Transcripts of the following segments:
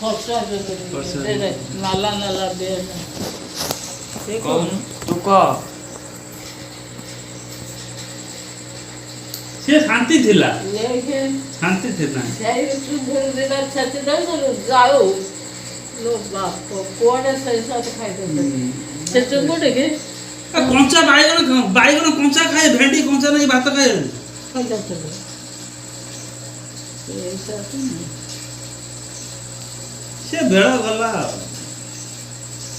खर्चा दे दे नाला नाला दे कौन तू कह से शांति थिला लेके शांति थिला सेई तू भर देला छत दे जाओ लो बाप कोड़े सही साथ खाई दे से तो कोड़े के कंचा बाइगण कंचा खाए भेंडी कंचा नहीं भात खाए खाई जाते ऐसा तो से बेड़ा गला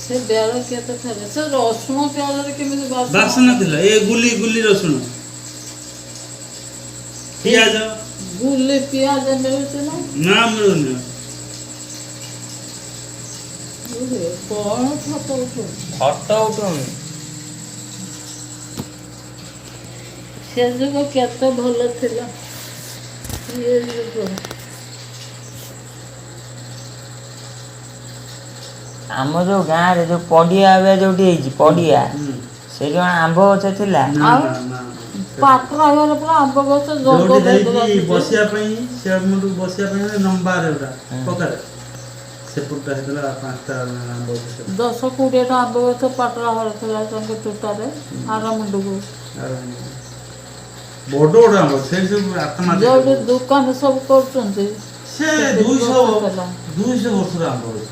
से बेड़ा के तो था से रसुण प्याज रे केमिति बासना थिला ए गुली गुली रसुण पियाज गुली प्याज मिलुछ ना ना मिलुनी कौन फोटो उठो फोटो उठौनी से जो केते भलो थिला ये जो आम जो गाँव रे जो पड़िया जो पड़िया से जो आंब गछ थिला पात्रा घर पूरा आंब गछ जोड़ी जाई बसिया पई से मुंडू बसिया पई नंबर एटा पकड़ से पुटा हेतला पांचटा आंब गछ 10-20 टा आंब गछ पात्रा घर थिला संगे टूटा रे आरा मुंडू को बड़ो बड़ो आंब से सब आत्मा जो दुकान सब करछन्ते से 200 वर्ष आंब गछ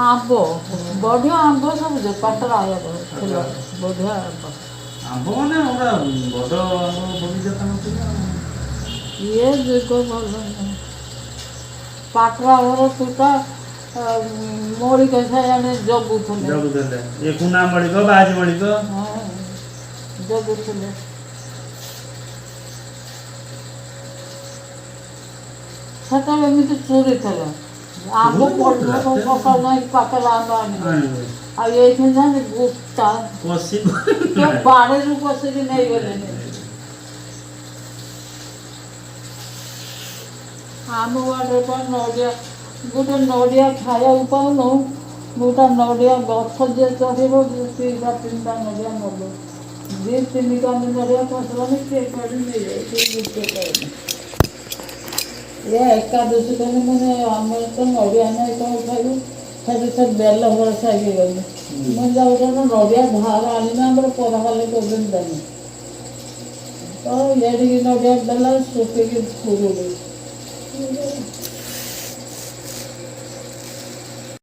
आंब बढ़िया आंब सब जो पात्रा आया थिला बढ़िया आंब माने ओरा बड़ आंब बगीचा था ये देखो भलो पात्रा घर टूटा मोड़ी कैसा जाने जगू थे ये कुना मड़ी को बाज मड़ी को जगू थे सता एमती चोरी थला आंब पड़लो तो सकाळ नाही पाकला आंब आनी आ ये थे जाने गुप्ता कोसी तो बाड़े रु कोसी भी नहीं गले आंब वाडे पर नडिया गोटे नडिया खाया पाउन गोटा नडिया गछ जे चढ़ेबो 2-3टा नडिया नबो 2-3टा नडिया खसलानी के कड़ी नहीं जाए ये एकादशी कहने मैंने आम तो नड़िया नहीं कहीं खाइबू खाली सब बेल भरसा ही गली मैं जाऊँ नड़िया धार आनी ना हमारे पढ़ा खाली कोविन देने तो ये नड़िया देला सुखी फुरुड़ी